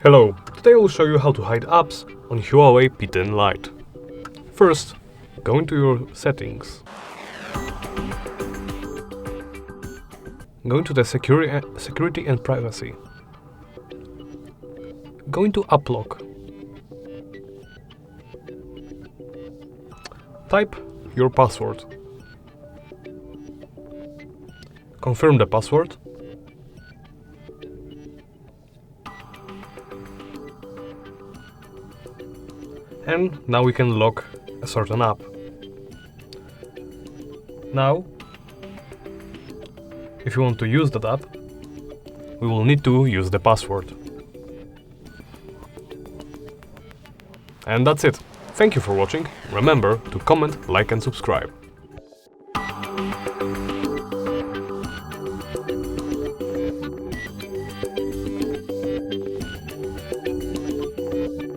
Hello, today I will show you how to hide apps on HUAWEI P10 Lite. First, go into your settings. Go into the security and privacy. Go into App Lock. Type your password. Confirm the password. And now we can lock a certain app. Now, if you want to use that app, we will need to use the password. And that's it. Thank you for watching. Remember to comment, like and subscribe.